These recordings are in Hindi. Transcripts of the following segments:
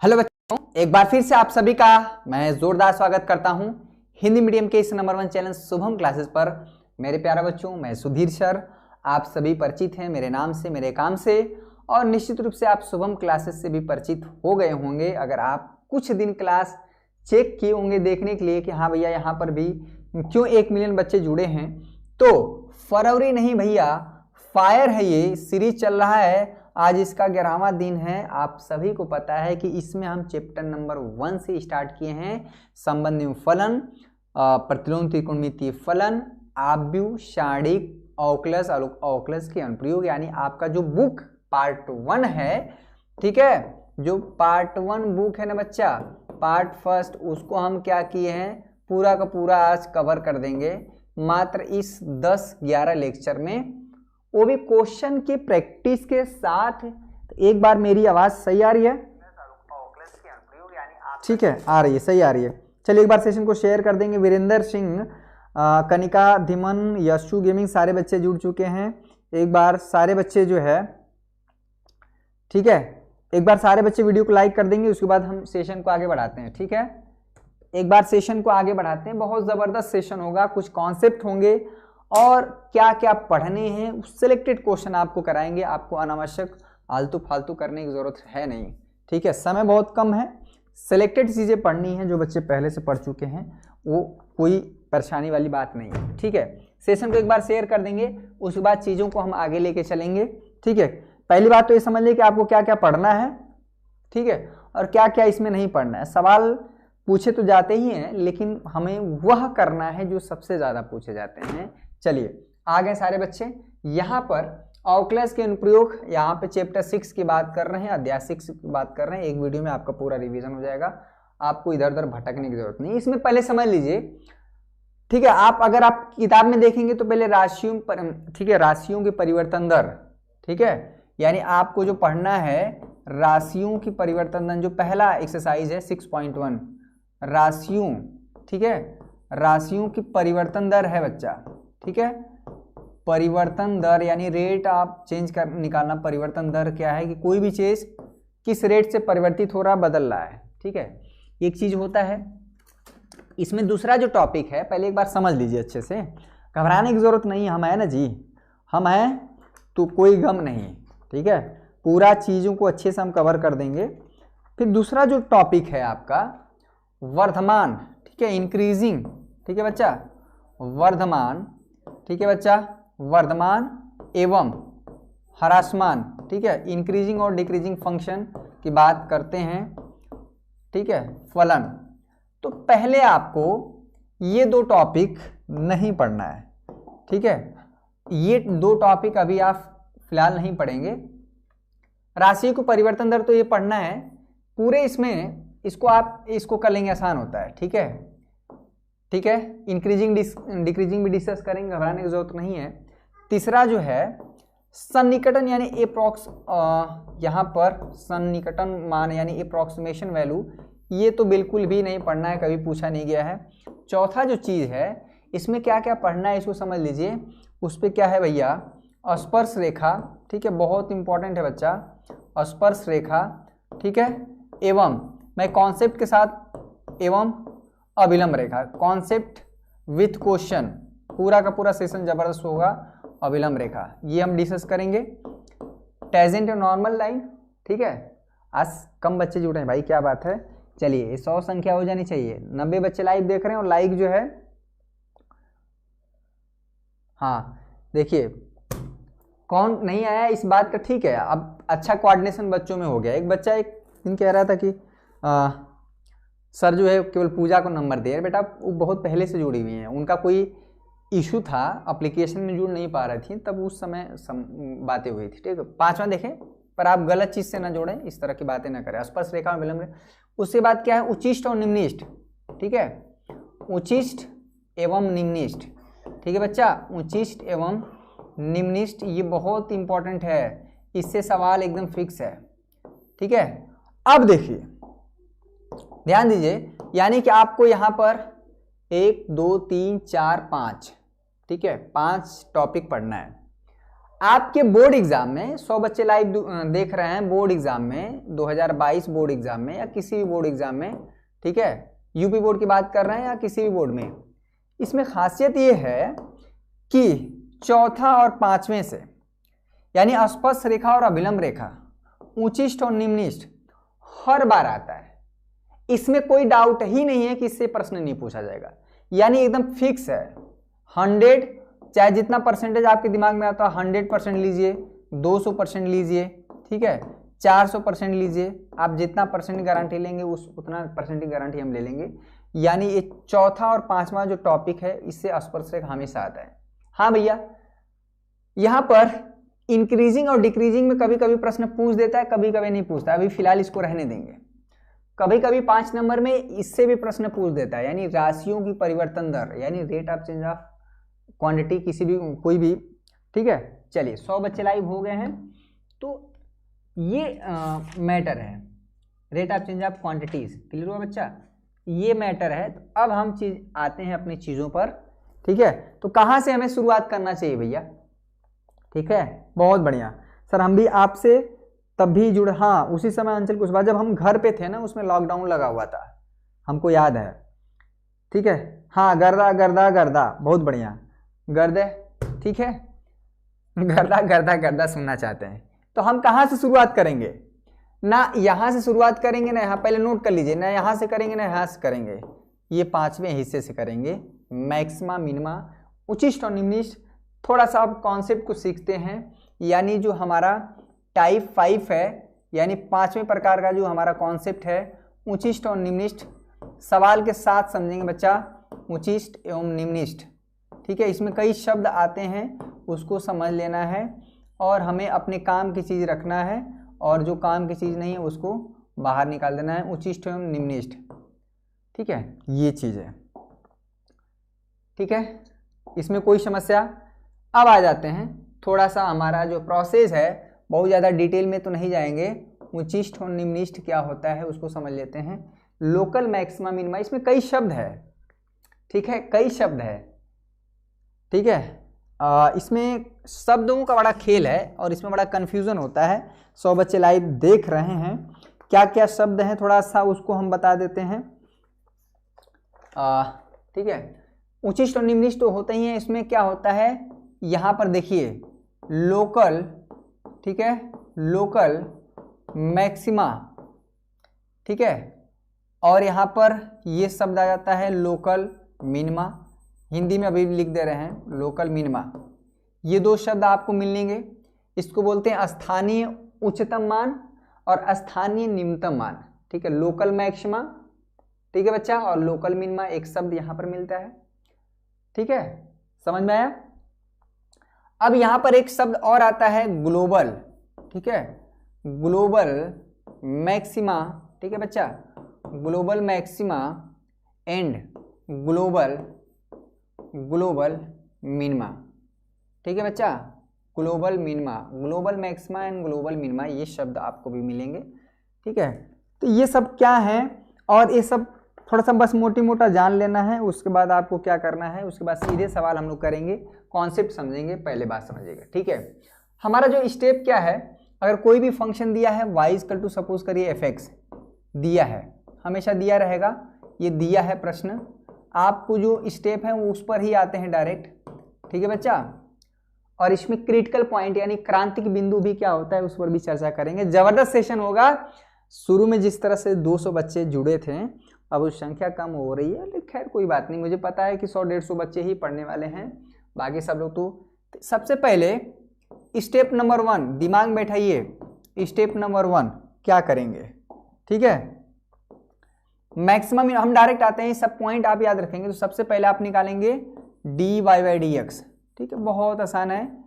हेलो बच्चों, एक बार फिर से आप सभी का मैं जोरदार स्वागत करता हूं हिंदी मीडियम के इस नंबर 1 चैनल शुभम क्लासेस पर। मेरे प्यारे बच्चों, मैं सुधीर सर, आप सभी परिचित हैं मेरे नाम से, मेरे काम से, और निश्चित रूप से आप शुभम क्लासेस से भी परिचित हो गए होंगे अगर आप कुछ दिन क्लास चेक किए होंगे देखने के लिए कि हाँ भैया यहाँ पर भी क्यों 1 मिलियन बच्चे जुड़े हैं। तो फरवरी नहीं भैया, फायर है, ये सीरीज चल रहा है। आज इसका 11वां दिन है। आप सभी को पता है कि इसमें हम चैप्टर नंबर 1 से स्टार्ट किए हैं। संबंधी फलन, प्रतिलोम त्रिकोणमितीय फलन, आव्यूह, शाणिक, अवकलज, अवकलज के अनुप्रयोग, यानी आपका जो बुक पार्ट 1 है, ठीक है, जो पार्ट 1 बुक है ना बच्चा, पार्ट फर्स्ट, उसको हम क्या किए हैं, पूरा का पूरा आज कवर कर देंगे मात्र इस 10-11 लेक्चर में, वो भी क्वेश्चन की प्रैक्टिस के साथ। एक बार मेरी आवाज सही आ रही है? ठीक है, आ रही है, सही आ रही है। चलिए एक बार सेशन को शेयर कर देंगे। वीरेंद्र सिंह, कनिका, धिमन, यशु गेमिंग, सारे बच्चे जुड़ चुके हैं। एक बार सारे बच्चे जो है, ठीक है, एक बार सारे बच्चे वीडियो को लाइक कर देंगे, उसके बाद हम सेशन को आगे बढ़ाते हैं। ठीक है, एक बार सेशन को आगे बढ़ाते हैं। बहुत जबरदस्त सेशन होगा, कुछ कॉन्सेप्ट होंगे और क्या क्या पढ़ने हैं, सिलेक्टेड क्वेश्चन आपको कराएंगे। आपको अनावश्यक आलतू फालतू करने की जरूरत है नहीं। ठीक है, समय बहुत कम है, सिलेक्टेड चीजें पढ़नी है। जो बच्चे पहले से पढ़ चुके हैं वो कोई परेशानी वाली बात नहीं है। ठीक है, सेशन को एक बार शेयर कर देंगे, उसके बाद चीजों को हम आगे लेके चलेंगे। ठीक है, पहली बात तो ये समझ लीजिए कि आपको क्या क्या पढ़ना है, ठीक है, और क्या क्या इसमें नहीं पढ़ना है। सवाल पूछे तो जाते ही हैं, लेकिन हमें वह करना है जो सबसे ज्यादा पूछे जाते हैं। चलिए आ गए सारे बच्चे। यहाँ पर अवकलज के अनुप्रयोग, यहाँ पे चैप्टर 6 की बात कर रहे हैं, अध्याय 6 की बात कर रहे हैं। एक वीडियो में आपका पूरा रिवीजन हो जाएगा, आपको इधर उधर भटकने की जरूरत नहीं। इसमें पहले समझ लीजिए, ठीक है, अगर आप किताब में देखेंगे तो पहले राशियों पर, ठीक है, राशियों की परिवर्तन दर, ठीक है, यानी आपको जो पढ़ना है राशियों की परिवर्तन दर, जो पहला एक्सरसाइज है 6.1 राशियों, ठीक है, राशियों की परिवर्तन दर है बच्चा। ठीक है, परिवर्तन दर यानी रेट आप चेंज कर निकालना। परिवर्तन दर क्या है कि कोई भी चीज किस रेट से परिवर्तित हो रहा, बदल रहा है। ठीक है, एक चीज होता है। इसमें दूसरा जो टॉपिक है, पहले एक बार समझ लीजिए अच्छे से, घबराने की जरूरत नहीं, हम है ना जी, हम हैं तो कोई गम नहीं। ठीक है, पूरा चीजों को अच्छे से हम कवर कर देंगे। फिर दूसरा जो टॉपिक है आपका वर्धमान, ठीक है, इंक्रीजिंग, ठीक है बच्चा, वर्धमान, ठीक है बच्चा, वर्धमान एवं ह्रासमान, ठीक है, इंक्रीजिंग और डिक्रीजिंग फंक्शन की बात करते हैं। ठीक है, फलन। तो पहले आपको ये 2 टॉपिक नहीं पढ़ना है। ठीक है, ये 2 टॉपिक अभी आप फिलहाल नहीं पढ़ेंगे। राशि को परिवर्तन दर तो ये पढ़ना है पूरे, इसमें इसको आप इसको कर लेंगे, आसान होता है। ठीक है, ठीक है, इंक्रीजिंग डिक्रीजिंग भी डिस्कस करेंगे, घबराने की जरूरत नहीं है। तीसरा जो है सन्निकटन यानी एप्रॉक्स, यहाँ पर सन्निकटन मान यानी एप्रोक्सीमेशन वैल्यू, ये तो बिल्कुल भी नहीं पढ़ना है, कभी पूछा नहीं गया है। चौथा जो चीज़ है, इसमें क्या क्या पढ़ना है इसको समझ लीजिए। उस पर क्या है भैया, स्पर्श रेखा, ठीक है, बहुत इंपॉर्टेंट है बच्चा, स्पर्श रेखा, ठीक है, एवं मैं कॉन्सेप्ट के साथ एवं अभिलंब रेखा, कॉन्सेप्ट विथ क्वेश्चन, पूरा का पूरा सेशन जबरदस्त होगा। अभिलंब रेखा ये हम डिस्कस करेंगे। टेंजेंट और नॉर्मल लाइन, ठीक है, आज कम बच्चे जुड़े हैं भाई, क्या बात है। चलिए 100 संख्या हो जानी चाहिए। 90 बच्चे लाइव देख रहे हैं, और लाइक जो है, हाँ देखिए कौन नहीं आया इस बात का, ठीक है, अब अच्छा कोऑर्डिनेशन बच्चों में हो गया। एक बच्चा एक दिन कह रहा था कि सर जो है केवल पूजा को नंबर दे। बेटा वो बहुत पहले से जुड़ी हुई हैं, उनका कोई इशू था, एप्लीकेशन में जुड़ नहीं पा रही थी, तब उस समय बातें हुई थी। ठीक है, 5वां देखें, पर आप गलत चीज से ना जोड़ें, इस तरह की बातें ना करें। स्पर्श रेखा में विलंब। उसके बाद क्या है, उच्चिष्ट और निम्निष्ट, ठीक है, उच्चिष्ट एवं निम्निष्ट, ठीक है बच्चा, उच्चिष्ट एवं निम्निष्ट, ये बहुत इंपॉर्टेंट है, इससे सवाल एकदम फिक्स है। ठीक है, अब देखिए ध्यान दीजिए, यानी कि आपको यहां पर 1 2 3 4 5, ठीक है, 5 टॉपिक पढ़ना है। आपके बोर्ड एग्जाम में 100 बच्चे लाइव देख रहे हैं, बोर्ड एग्जाम में 2022 बोर्ड एग्जाम में या किसी भी बोर्ड एग्जाम में, ठीक है, यूपी बोर्ड की बात कर रहे हैं या किसी भी बोर्ड में, इसमें खासियत ये है कि चौथा और पांचवें से यानी अस्पष्ट रेखा और अभिलंब रेखा, उच्चिष्ट और निम्निष्ठ हर बार आता है। इसमें कोई डाउट ही नहीं है कि इससे प्रश्न नहीं पूछा जाएगा, यानी एकदम फिक्स है। 100 चाहे जितना परसेंटेज आपके दिमाग में आता है 100% लीजिए, 200% लीजिए, ठीक है, 400% लीजिए, आप जितना परसेंट गारंटी लेंगे उतना परसेंट की गारंटी हम ले लेंगे। यानी ये चौथा और पांचवा जो टॉपिक है इससे स्पर्श रेखा हमेशा आता है। हाँ भैया, यहाँ पर इंक्रीजिंग और डिक्रीजिंग में कभी कभी प्रश्न पूछ देता है, कभी कभी नहीं पूछता, अभी फिलहाल इसको रहने देंगे। कभी कभी 5 नंबर में इससे भी प्रश्न पूछ देता है, यानी राशियों की परिवर्तन दर, यानी rate of change of quantity, किसी भी कोई भी, ठीक है। चलिए 100 बच्चे लाइव हो गए हैं, तो ये मैटर है rate of change of quantities, clear हुआ बच्चा, ये मैटर है। तो अब हम आते हैं अपनी चीज़ों पर, ठीक है। तो कहाँ से हमें शुरुआत करना चाहिए भैया, ठीक है, बहुत बढ़िया सर, हम भी आपसे तब भी जुड़े, हाँ उसी समय अंचल कुछ बात जब हम घर पे थे ना, उसमें लॉकडाउन लगा हुआ था, हमको याद है, ठीक है। हाँ गर्दा गर्दा गर्दा, बहुत बढ़िया, गर्दे, ठीक है, गर्दा गर्दा गर्दा सुनना चाहते हैं। तो हम कहाँ से शुरुआत करेंगे, ना यहाँ से शुरुआत करेंगे ना यहाँ, पहले नोट कर लीजिए, ना यहाँ से करेंगे ना यहाँ से करेंगे, ये 5वें हिस्से से करेंगे, मैक्सिमा मिनिमा उच्चिष्ट और निम्निष्ठ। थोड़ा सा आप कॉन्सेप्ट को सीखते हैं, यानी जो हमारा टाइप 5 है, यानी 5वें प्रकार का जो हमारा कॉन्सेप्ट है उच्चिष्ट और निम्निष्ठ, सवाल के साथ समझेंगे बच्चा, उच्चिष्ट एवं निम्निष्ठ, ठीक है। इसमें कई शब्द आते हैं, उसको समझ लेना है और हमें अपने काम की चीज़ रखना है, और जो काम की चीज़ नहीं है उसको बाहर निकाल देना है, उच्चिष्ट एवं निम्निष्ठ, ठीक है, ये चीज़ है, ठीक है। इसमें कोई समस्या। अब आ जाते हैं, थोड़ा सा हमारा जो प्रोसेस है, बहुत ज़्यादा डिटेल में तो नहीं जाएंगे, उच्चिष्ट और निम्निष्ठ क्या होता है उसको समझ लेते हैं। लोकल मैक्सिमा मिनिमा, इसमें कई शब्द है, ठीक है, कई शब्द है, ठीक है। इसमें शब्दों का बड़ा खेल है और इसमें बड़ा कन्फ्यूज़न होता है। 100 बच्चे लाइव देख रहे हैं, क्या क्या शब्द हैं थोड़ा सा उसको हम बता देते हैं, ठीक है। उच्चिष्ट और निम्निष्ठ तो होते ही हैं, इसमें क्या होता है, यहाँ पर देखिए लोकल, ठीक है, लोकल मैक्सिमा, ठीक है, और यहाँ पर ये शब्द आ जाता है लोकल मिनिमा, हिंदी में अभी लिख दे रहे हैं लोकल मिनिमा, ये 2 शब्द आपको मिलेंगे। इसको बोलते हैं स्थानीय उच्चतम मान और स्थानीय निम्नतम मान, ठीक है, लोकल मैक्सिमा, ठीक है बच्चा, और लोकल मिनिमा एक शब्द यहाँ पर मिलता है, ठीक है, समझ में आया। अब यहाँ पर एक शब्द और आता है ग्लोबल, ठीक है, ग्लोबल मैक्सिमा, ठीक है बच्चा, global maxima and global minima, ठीक है बच्चा, global minima, global maxima and global minima, ये शब्द आपको भी मिलेंगे, ठीक है। तो ये सब क्या है, और ये सब थोड़ा सा बस मोटी मोटा जान लेना है, उसके बाद आपको क्या करना है, उसके बाद सीधे सवाल हम लोग करेंगे, कॉन्सेप्ट समझेंगे, पहले बात समझिएगा, ठीक है। हमारा जो स्टेप क्या है, अगर कोई भी फंक्शन दिया है y इक्वल टू सपोज करिए fx दिया है, हमेशा दिया रहेगा, ये दिया है प्रश्न, आपको जो स्टेप है वो उस पर ही आते हैं डायरेक्ट, ठीक है बच्चा। और इसमें क्रिटिकल पॉइंट यानी क्रांतिक बिंदु भी क्या होता है उस पर भी चर्चा करेंगे। जबरदस्त सेशन होगा। शुरू में जिस तरह से 200 बच्चे जुड़े थे, अब उस संख्या कम हो रही है, लेकिन खैर कोई बात नहीं, मुझे पता है कि 100-150 बच्चे ही पढ़ने वाले हैं, बाकी सब लोग तो। सबसे पहले स्टेप नंबर 1 दिमाग में बैठाइए, स्टेप नंबर 1 क्या करेंगे, ठीक है। मैक्सिमम हम डायरेक्ट आते हैं, सब पॉइंट आप याद रखेंगे। तो सबसे पहले आप निकालेंगे dy/dx, ठीक है, बहुत आसान है,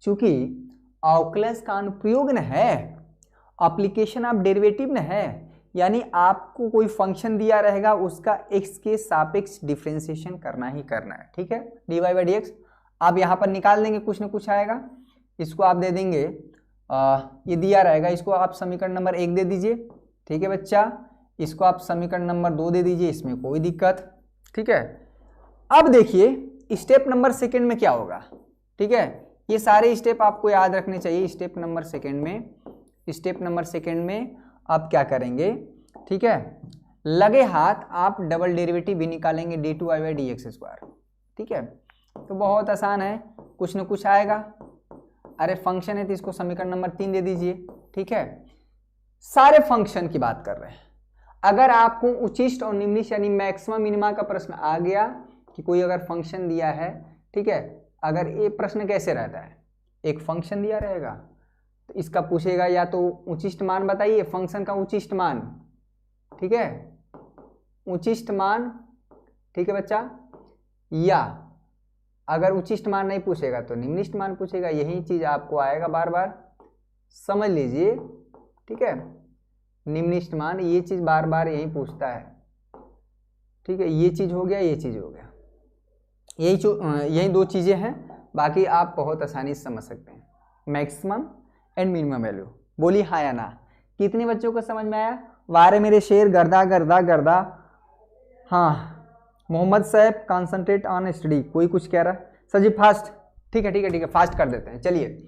चूंकि ऑकलस का अनुप्रयोग न है, एप्लीकेशन ऑफ डेरिवेटिव न है, यानी आपको कोई फंक्शन दिया रहेगा उसका x के सापेक्ष डिफरेंशिएशन करना ही करना है, ठीक है। dy/dx आप यहाँ पर निकाल देंगे, कुछ ना कुछ आएगा, इसको आप दे देंगे, ये दिया रहेगा, इसको आप समीकरण नंबर 1 दे दीजिए, ठीक है बच्चा, इसको आप समीकरण नंबर 2 दे दीजिए, इसमें कोई दिक्कत, ठीक है। अब देखिए स्टेप नंबर 2 में क्या होगा, ठीक है, ये सारे स्टेप आपको याद रखने चाहिए। स्टेप नंबर सेकेंड में आप क्या करेंगे, ठीक है, लगे हाथ आप डबल डेरिवेटिव भी निकालेंगे d2y/dx²। ठीक है, तो बहुत आसान है, कुछ न कुछ आएगा। अरे फंक्शन है तो इसको समीकरण नंबर 3 दे दीजिए। ठीक है, सारे फंक्शन की बात कर रहे हैं। अगर आपको उचिष्ट और निम्निष्ट यानी मैक्सिमम मिनिमा का प्रश्न आ गया कि कोई अगर फंक्शन दिया है, ठीक है, अगर ये प्रश्न कैसे रहता है, एक फंक्शन दिया रहेगा तो इसका पूछेगा या तो उचिष्ट मान बताइए, फंक्शन का उचिष्ट मान, ठीक है, उचिष्ट मान, ठीक है बच्चा, या अगर उचिष्ट मान नहीं पूछेगा तो निम्निष्ट मान पूछेगा। यही चीज आपको आएगा बार बार, समझ लीजिए। ठीक है, निम्निष्ट मान, ये चीज बार बार यही पूछता है। ठीक है, ये चीज हो गया, ये चीज हो गया, यही दो चीजें हैं, बाकी आप बहुत आसानी से समझ सकते हैं। Maximum and minimum value. बोली हाँ या ना, कितने बच्चों को समझ में आया? वारे मेरे शेर, गर्दा गर्दा गर्दा। हाँ, मोहम्मद साहब कॉन्सेंट्रेट ऑन स्टडी, कोई कुछ कह रहा है सर जी फास्ट। ठीक है, फास्ट कर देते हैं। चलिए,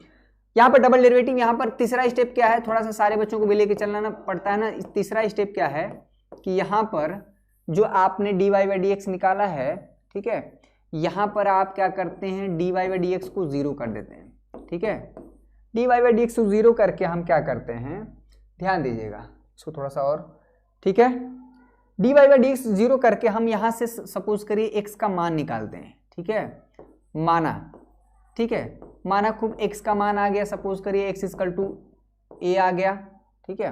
यहाँ पर डबल डेरिवेटिव, यहाँ पर तीसरा स्टेप क्या है, थोड़ा सा सारे बच्चों को भी लेके चलना पड़ता है ना। तीसरा स्टेप क्या है कि यहाँ पर जो आपने dy/dx निकाला है, ठीक है, यहाँ पर आप क्या करते हैं, dy/dx को 0 कर देते हैं। ठीक है, dy/dx को 0 करके हम क्या करते हैं, ध्यान दीजिएगा इसको थोड़ा सा और। ठीक है, dy/dx 0 करके हम यहाँ से सपोज करिए x का मान निकालते हैं। ठीक है, माना, ठीक है, माना खूब x का मान आ गया, सपोज करिए x = a आ गया। ठीक है,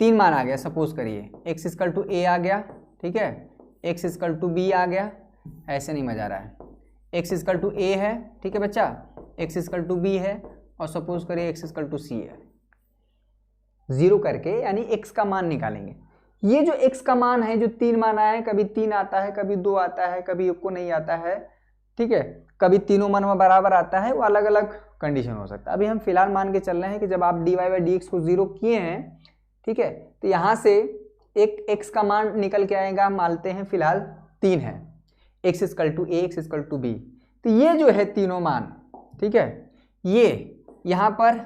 3 मान आ गया, सपोज करिए x = a आ गया। ठीक है, x = b आ गया। ऐसे नहीं मजा आ रहा है, x = a है, ठीक है बच्चा, x = b है, और सपोज करिए x = c है। 0 करके यानी x का मान निकालेंगे। ये जो x का मान है, जो 3 मान आया है, कभी 3 आता है, कभी 2 आता है, कभी 1 को नहीं आता है। ठीक है, कभी तीनों मान में बराबर आता है, वो अलग अलग कंडीशन हो सकता है। अभी हम फिलहाल मान के चल रहे हैं कि जब आप dy/dx को 0 किए हैं, ठीक है, तो यहाँ से एक x का मान निकल के आएगा, मानते हैं फिलहाल 3 है, x = a, x = b। तो ये जो है तीनों मान, ठीक है, ये यहाँ पर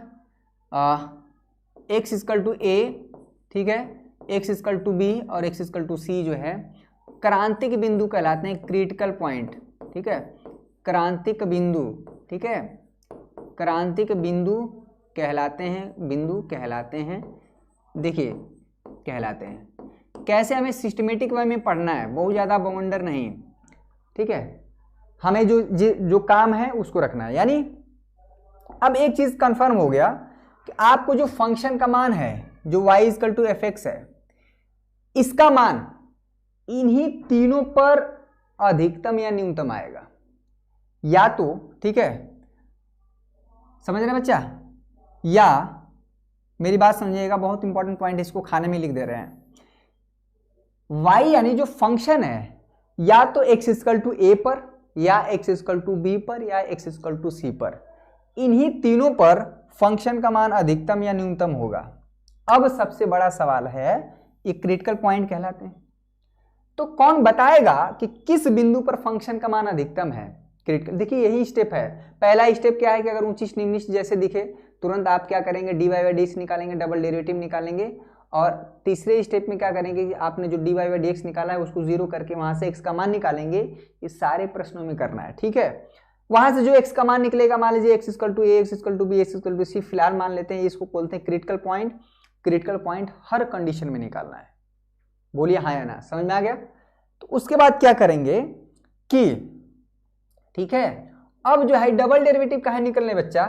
x = a, ठीक है, x = b और x = c जो है क्रांतिक बिंदु कहलाते हैं, क्रिटिकल पॉइंट। ठीक है, क्रांतिक बिंदु, ठीक है, क्रांतिक बिंदु कहलाते हैं, देखिए कहलाते हैं। कैसे, हमें सिस्टमेटिक वे में पढ़ना है, बहुत ज़्यादा बवंडर नहीं। ठीक है, हमें जो काम है उसको रखना है। यानी अब एक चीज़ कंफर्म हो गया कि आपको जो फंक्शन का मान है, जो y = fx है, इसका मान इन्हीं तीनों पर अधिकतम या न्यूनतम आएगा, या तो, ठीक है, समझ रहे बच्चा, या मेरी बात समझिएगा, बहुत इंपॉर्टेंट पॉइंट, इसको खाने में लिख दे रहे हैं। y यानी जो फंक्शन है, या तो x = a पर, या x = b पर, या x = c पर, इन्हीं तीनों पर फंक्शन का मान अधिकतम या न्यूनतम होगा। अब सबसे बड़ा सवाल है, ये क्रिटिकल पॉइंट कहलाते हैं, तो कौन बताएगा कि किस बिंदु पर फंक्शन का मान अधिकतम है, क्रिटिकल। देखिए यही स्टेप है। पहला स्टेप क्या है कि अगर उचिष्ट निम्निष्ट जैसे दिखे, तुरंत आप क्या करेंगे, dy/dx निकालेंगे, डबल डेरिवेटिव निकालेंगे, और तीसरे स्टेप में क्या करेंगे कि आपने जो dy/dx निकाला है उसको 0 करके वहां से x का मान निकालेंगे। इस सारे प्रश्नों में करना है, ठीक है। वहां से जो x का मान निकलेगा, मान लीजिए x = a, x = b, x = c, फिलहाल मान लेते हैं, इसको बोलते हैं क्रिटिकल पॉइंट। क्रिटिकल पॉइंट हर कंडीशन में निकालना है। बोलिए हाँ या ना, समझ में आ गया। तो उसके बाद क्या करेंगे कि, ठीक है, अब जो है डबल डेरिवेटिव कहाँ निकलने बच्चा,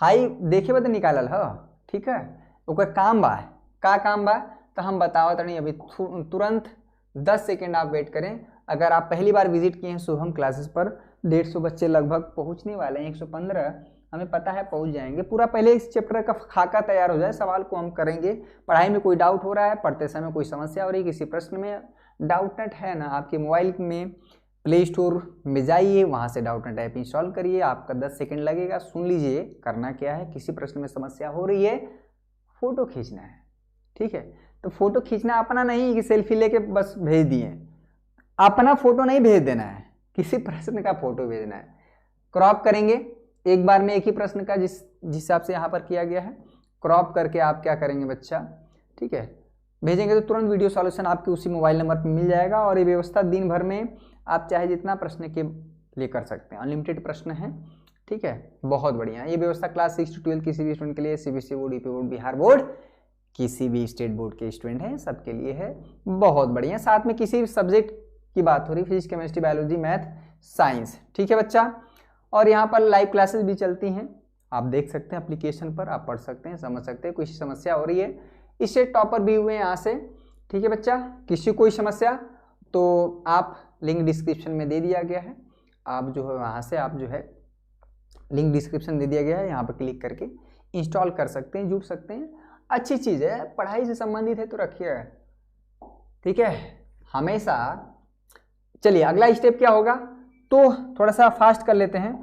हाई देखे बता निकालल ह, ठीक है, ओकर काम बा, का काम बा, तो हम बताओ तनी अभी तुरंत 10 सेकेंड आप वेट करें। अगर आप पहली बार विजिट किए हैं शुभम क्लासेस पर, 150 बच्चे लगभग पहुंचने वाले हैं, 115 हमें पता है पहुंच जाएंगे। पूरा पहले इस चैप्टर का खाका तैयार हो जाए, सवाल को हम करेंगे। पढ़ाई में कोई डाउट हो रहा है, पढ़ते समय कोई समस्या हो रही है, किसी प्रश्न में, डाउट नेट है ना, आपके मोबाइल में प्ले स्टोर में जाइए, वहाँ से डाउट नेट ऐप इंस्टॉल करिए, आपका 10 सेकेंड लगेगा। सुन लीजिए करना क्या है, किसी प्रश्न में समस्या हो रही है, फोटो खींचना है, ठीक है। तो फोटो खींचना अपना नहीं कि सेल्फी लेके बस भेज दिए, अपना फोटो नहीं भेज देना है, किसी प्रश्न का फोटो भेजना है। क्रॉप करेंगे एक बार में एक ही प्रश्न का, जिस हिसाब से यहाँ पर किया गया है। क्रॉप करके आप क्या करेंगे बच्चा, ठीक है, भेजेंगे तो तुरंत वीडियो सॉल्यूशन आपके उसी मोबाइल नंबर पर मिल जाएगा। और ये व्यवस्था दिन भर में आप चाहे जितना प्रश्न के लिए कर सकते हैं, अनलिमिटेड प्रश्न है, ठीक है, बहुत बढ़िया। ये व्यवस्था क्लास 6 to 12 किसी भी स्टूडेंट के लिए, CBSE board, UP board, Bihar board, किसी भी स्टेट बोर्ड के स्टूडेंट हैं सबके लिए है, बहुत बढ़िया। साथ में किसी भी सब्जेक्ट की बात हो रही, physics, chemistry, biology, math, science, ठीक है बच्चा। और यहाँ पर लाइव क्लासेस भी चलती हैं, आप देख सकते हैं एप्लीकेशन पर, आप पढ़ सकते हैं, समझ सकते हैं। कुछ समस्या हो रही है, इससे टॉपर भी हुए हैं यहाँ से, ठीक है बच्चा। किसी कोई समस्या तो आप लिंक डिस्क्रिप्शन में दे दिया गया है, आप जो है वहाँ से आप जो है लिंक डिस्क्रिप्शन दे दिया गया है, यहाँ पर क्लिक करके इंस्टॉल कर सकते हैं, जुड़ सकते हैं। अच्छी चीज़ है, पढ़ाई से संबंधित है तो रखिए, ठीक है, हमेशा। चलिए अगला स्टेप क्या होगा, तो थोड़ा सा फास्ट कर लेते हैं।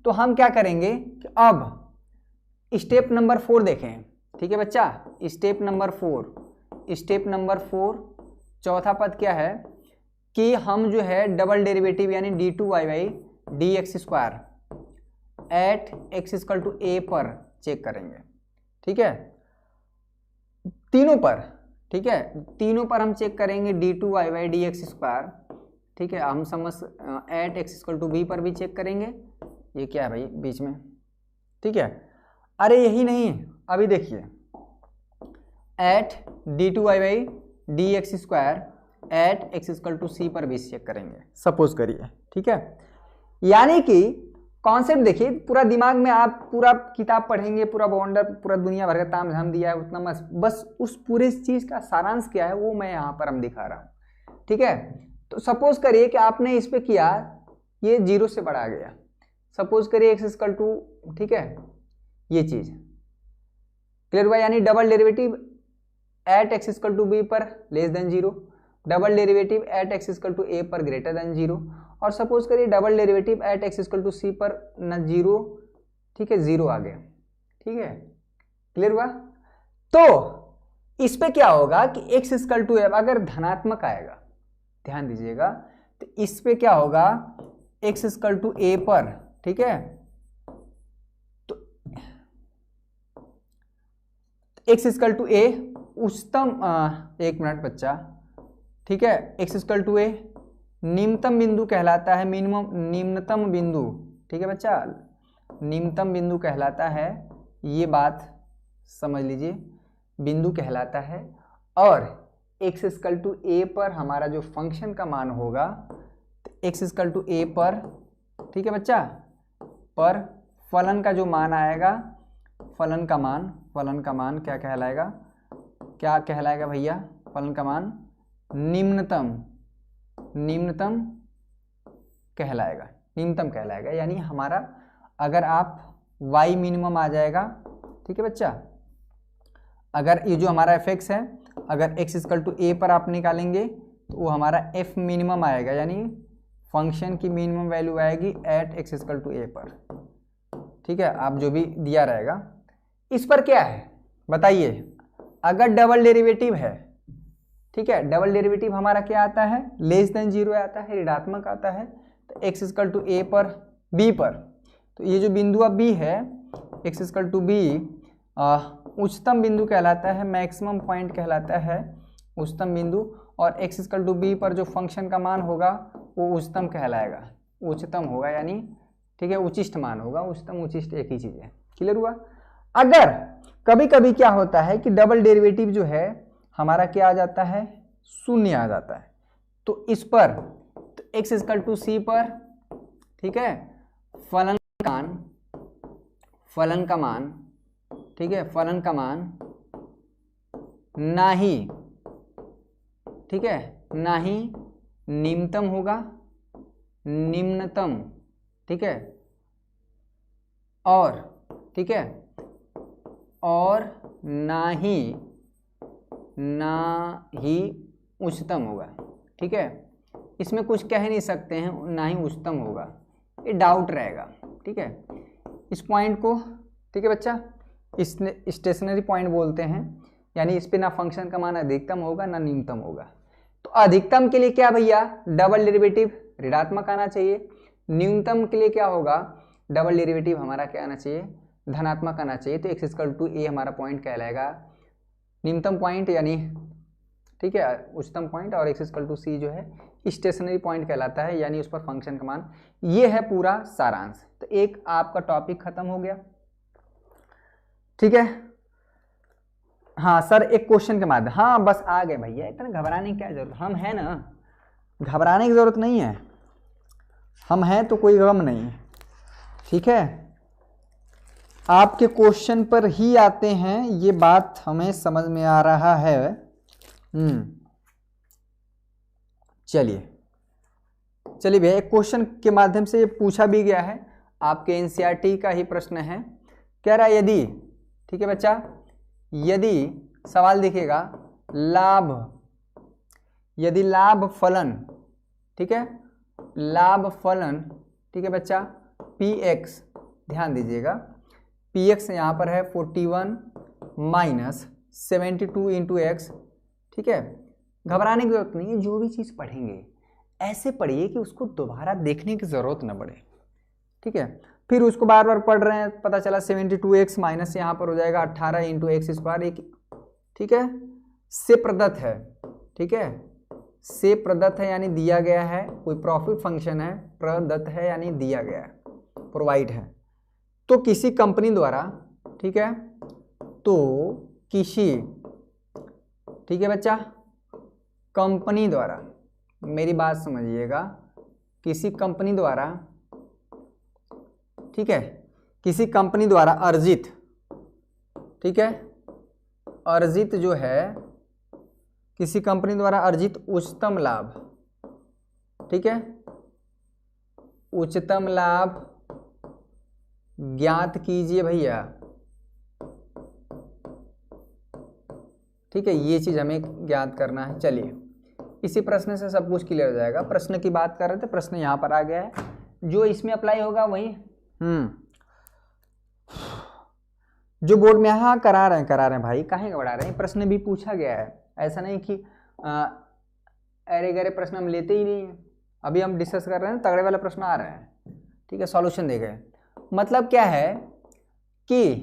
तो हम क्या करेंगे कि अब स्टेप नंबर 4 देखें, ठीक है बच्चा। स्टेप नंबर 4 चौथा पद क्या है कि हम जो है डबल डेरिवेटिव यानी d2y dx square at x equal to a पर चेक करेंगे, ठीक है, तीनों पर, ठीक है, तीनों पर हम चेक करेंगे d2y dx स्क्वायर, ठीक है। हम समझ at x equal to b पर भी चेक करेंगे। ये क्या है भाई बीच में, ठीक है, अरे यही नहीं, अभी देखिए at d2y dx square at x equal to c पर भी चेक करेंगे, सपोज करिए, ठीक है। यानी कि कॉन्सेप्ट देखिए, पूरा दिमाग में आप पूरा किताब पढ़ेंगे, पूरा बॉन्डर, पूरा दुनिया भर का ताम झाम दिया है उतना, बस उस पूरे चीज़ का सारांश क्या है वो मैं यहाँ पर हम दिखा रहा हूँ, ठीक है। तो सपोज करिए कि आपने इस पे किया, ये 0 से बड़ा गया, सपोज करिए x इक्वल टू, ठीक है, ये चीज़ क्लियर हुआ, यानी double derivative at x equal to b पर less than 0, double derivative at x equal to a पर ग्रेटर देन 0, और सपोज करिए double derivative at x equal to c पर न 0, ठीक है, 0 आ गया, ठीक है, क्लियर हुआ। तो इस पे क्या होगा कि x इक्वल टू अगर धनात्मक आएगा, ध्यान दीजिएगा, तो इस पे क्या होगा x इक्वल टू a पर, ठीक है, तो x इक्वल टू a उच्चतम, एक मिनट बच्चा, ठीक है, x इक्वल टू a निम्नतम बिंदु कहलाता है, निम्नतम बिंदु, ठीक है बच्चा, निम्नतम बिंदु कहलाता है, ये बात समझ लीजिए, बिंदु कहलाता है। और x इक्वल टू a पर हमारा जो फंक्शन का मान होगा, तो x इक्वल टू a पर, ठीक है बच्चा, पर फलन का जो मान आएगा, फलन का मान क्या कहलाएगा भैया, फलन का मान निम्नतम कहलाएगा, यानी हमारा अगर आप y मिनिमम आ जाएगा, ठीक है बच्चा, अगर ये जो हमारा fx है, अगर x इक्वल टू a पर आप निकालेंगे तो वो हमारा f मिनिमम आएगा, यानी फंक्शन की मिनिमम वैल्यू आएगी at x equal to a पर, ठीक है, आप जो भी दिया रहेगा। इस पर क्या है बताइए, अगर डबल डेरिवेटिव है, ठीक है, डबल डेरिवेटिव हमारा क्या आता है, लेस देन 0 आता है, ऋणात्मक आता है, तो x इक्वल टू a पर b पर, तो ये जो बिंदु अब b है, x इक्वल टू b उच्चतम बिंदु कहलाता है, मैक्सिमम पॉइंट कहलाता है उच्चतम बिंदु, और x इक्वल टू b पर जो फंक्शन का मान होगा वो उच्चतम कहलाएगा, उच्चतम होगा, यानी ठीक है, उचिष्ट मान होगा, उच्चतम उचिष्ट एक ही चीज़ है, क्लियर हुआ। अगर कभी कभी क्या होता है कि डबल डेरिवेटिव जो है हमारा क्या आ जाता है, 0 आ जाता है, तो इस पर तो x इक्वल टू c पर, ठीक है, फलन का मान, ठीक है, फलन का मान ना ही, ठीक है, ना ही निम्नतम होगा, निम्नतम, ठीक है, और ठीक है, और ना ही उच्चतम होगा, ठीक है, इसमें कुछ कह नहीं सकते हैं, ना ही उच्चतम होगा, ये डाउट रहेगा, ठीक है, इस पॉइंट को, ठीक है बच्चा, इस स्टेशनरी पॉइंट बोलते हैं, यानी इस पे ना फंक्शन का मान अधिकतम होगा ना न्यूनतम होगा। तो अधिकतम के लिए क्या भैया, डबल डेरिवेटिव ऋणात्मक आना चाहिए, न्यूनतम के लिए क्या होगा, डबल डेरिवेटिव हमारा क्या आना चाहिए, धनात्मक आना चाहिए। तो x=a हमारा पॉइंट कहलाएगा निम्नतम पॉइंट यानी, ठीक है, उच्चतम पॉइंट, और x=c जो है स्टेशनरी पॉइंट कहलाता है, यानी उस पर फंक्शन का मान। ये है पूरा सारांश। तो एक आपका टॉपिक खत्म हो गया, ठीक है। हाँ सर, एक क्वेश्चन के माध्यम, हाँ बस आ गए भैया, इतना घबराने की क्या जरूरत, हम है ना, घबराने की जरूरत नहीं है, हम हैं तो कोई गम नहीं है, ठीक है। आपके क्वेश्चन पर ही आते हैं, ये बात हमें समझ में आ रहा है। चलिए चलिए भैया, एक क्वेश्चन के माध्यम से ये पूछा भी गया है, आपके एनसीईआरटी का ही प्रश्न है। कह रहा है यदि, ठीक है बच्चा, यदि सवाल देखिएगा, लाभ, यदि लाभ फलन, ठीक है, लाभ फलन, ठीक है बच्चा, px, ध्यान दीजिएगा, px यहाँ पर है 41 माइनस 72 इंटू एक्स, ठीक है। घबराने की जरूरत नहीं है, जो भी चीज़ पढ़ेंगे ऐसे पढ़िए कि उसको दोबारा देखने की जरूरत न पड़े, ठीक है। फिर उसको बार बार पढ़ रहे हैं, पता चला 72x माइनस यहाँ पर हो जाएगा 18 इंटू एक्स स्क्वायर, एक, ठीक है, से प्रदत्त है, ठीक है, से प्रदत्त है यानी दिया गया है, कोई प्रॉफिट फंक्शन है, प्रदत्त है यानी दिया गया है, प्रोवाइड है। तो किसी कंपनी द्वारा, ठीक है, तो किसी, ठीक है बच्चा, कंपनी द्वारा, मेरी बात समझिएगा, किसी कंपनी द्वारा, ठीक है, किसी कंपनी द्वारा अर्जित, ठीक है, अर्जित जो है, किसी कंपनी द्वारा अर्जित उच्चतम लाभ, ठीक है, उच्चतम लाभ ज्ञात कीजिए भैया, ठीक है, ये चीज हमें ज्ञात करना है। चलिए, इसी प्रश्न से सब कुछ क्लियर हो जाएगा। प्रश्न की बात कर रहे थे, प्रश्न यहाँ पर आ गया है, जो इसमें अप्लाई होगा वही, जो बोर्ड में, हाँ करा रहे हैं भाई, काहे घबरा रहे हैं, प्रश्न भी पूछा गया है, ऐसा नहीं कि अरे गरे प्रश्न हम लेते ही नहीं है। अभी हम डिस्कस कर रहे हैं, तगड़े वाले प्रश्न आ रहे हैं, ठीक है, सॉल्यूशन दे गए। मतलब क्या है कि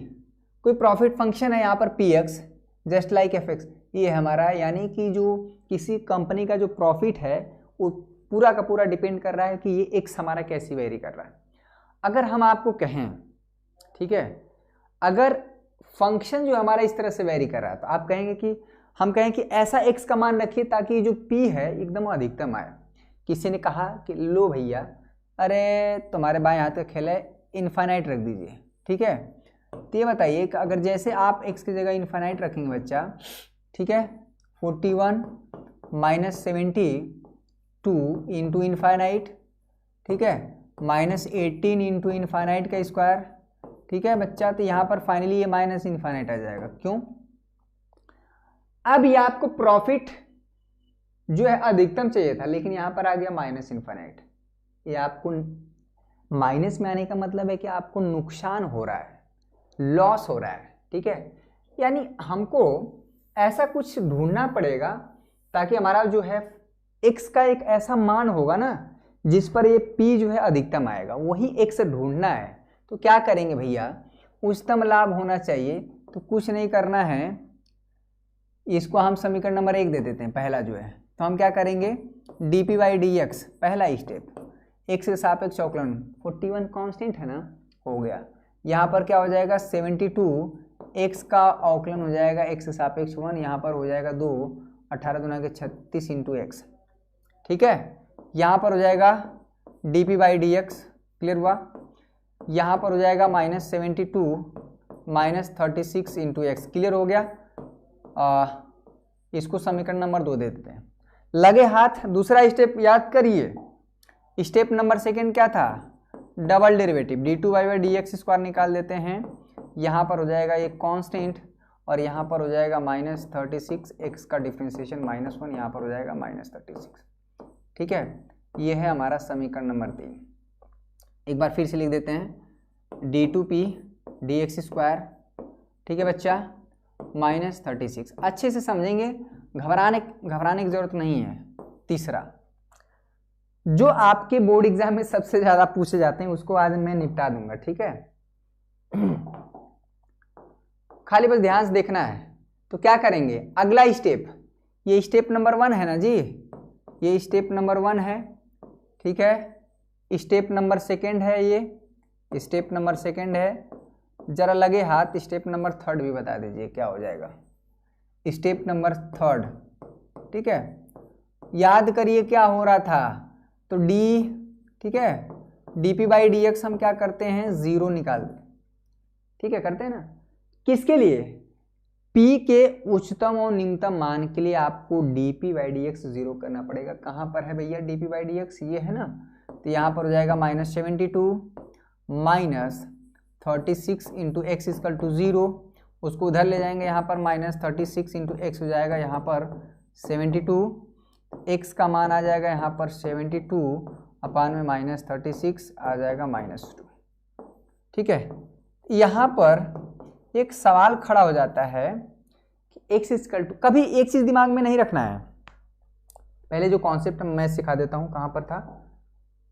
कोई प्रॉफिट फंक्शन है यहाँ पर px जस्ट लाइक fx, ये हमारा, यानी कि जो किसी कंपनी का जो प्रॉफिट है वो पूरा का पूरा डिपेंड कर रहा है कि ये x हमारा कैसी वेरी कर रहा है। अगर हम आपको कहें, ठीक है, अगर फंक्शन जो हमारा इस तरह से वेरी कर रहा है, तो आप कहेंगे कि, हम कहें कि ऐसा x का मान रखिए ताकि जो p है एकदम अधिकतम आए। किसी ने कहा कि लो भैया, अरे तुम्हारे बाएं हाथ का खेल है, इनफाइनाइट रख दीजिए, ठीक है। तो ये बताइए कि अगर जैसे आप x की जगह इनफाइनाइट रखेंगे बच्चा, ठीक है, 41 माइनस 72 इंटू इनफाइनाइट, ठीक है, माइनस 18 इंटू इनफाइनाइट का स्क्वायर, ठीक है बच्चा, तो यहाँ पर फाइनली ये माइनस इनफाइनाइट आ जाएगा। क्यों? अब ये आपको प्रॉफिट जो है अधिकतम चाहिए था, लेकिन यहाँ पर आ गया माइनस इनफाइनाइट। ये आपको माइनस में आने का मतलब है कि आपको नुकसान हो रहा है, लॉस हो रहा है, ठीक है। यानी हमको ऐसा कुछ ढूंढना पड़ेगा ताकि हमारा जो है x का एक ऐसा मान होगा ना जिस पर ये p जो है अधिकतम आएगा, वही x ढूंढना है। तो क्या करेंगे भैया, उच्चतम लाभ होना चाहिए, तो कुछ नहीं करना है, इसको हम समीकरण नंबर 1 दे देते हैं, पहला जो है। तो हम क्या करेंगे, dp बाई dx, पहला स्टेप, x के सापेक्ष अवकलन, 41 कांस्टेंट है ना, हो गया। यहाँ पर क्या हो जाएगा, 72, x का अवकलन हो जाएगा x के सापेक्ष 1, यहाँ पर हो जाएगा 2, 18 दूना के 36 इंटू एक्स, ठीक है। यहाँ पर हो जाएगा dp बाई dx, क्लियर हुआ। यहाँ पर हो जाएगा minus 72 minus 36 into x, clear हो गया। इसको समीकरण नंबर 2 दे देते हैं। लगे हाथ, दूसरा स्टेप याद करिए, स्टेप नंबर 2 क्या था, double derivative, d2y by dx square निकाल देते हैं। यहाँ पर हो जाएगा ये कांस्टेंट, और यहाँ पर हो जाएगा माइनस 36, x का डिफ्रेंसिएशन -1, यहाँ पर हो जाएगा माइनस 36, ठीक है। ये है हमारा समीकरण नंबर 3। एक बार फिर से लिख देते हैं, d2p dx स्क्वायर, ठीक है बच्चा, माइनस 36। अच्छे से समझेंगे, घबराने की जरूरत नहीं है। तीसरा, जो आपके बोर्ड एग्जाम में सबसे ज्यादा पूछे जाते हैं उसको आज मैं निपटा दूंगा, ठीक है। खाली बस ध्यान से देखना है। तो क्या करेंगे, अगला स्टेप, ये स्टेप नंबर 1 है ना जी, ये स्टेप नंबर 1 है, ठीक है। स्टेप नंबर 2 है, ये स्टेप नंबर 2 है। जरा लगे हाथ, स्टेप नंबर 3 भी बता दीजिए क्या हो जाएगा। स्टेप नंबर 3, ठीक है। याद करिए क्या हो रहा था, तो डी, ठीक है, dp बाई डी एक्स हम क्या करते हैं, 0 निकालते, ठीक है, करते हैं ना। किसके लिए, p के उच्चतम और निम्नतम मान के लिए आपको dp बाई डी एक्स 0 करना पड़ेगा। कहाँ पर है भैया dp बाई डी एक्स, ये है ना, तो यहाँ पर हो जाएगा -72 minus 36 into x equal to 0, उसको उधर ले जाएंगे, यहाँ पर -36 इंटू एक्स हो जाएगा यहाँ पर 72, एक्स का मान आ जाएगा यहाँ पर 72 अपान में -36 आ जाएगा -2, ठीक है। यहाँ पर एक सवाल खड़ा हो जाता है कि एक्स इक्वल टू, कभी एक चीज दिमाग में नहीं रखना है, पहले जो कॉन्सेप्ट मैं सिखा देता हूँ कहाँ पर था,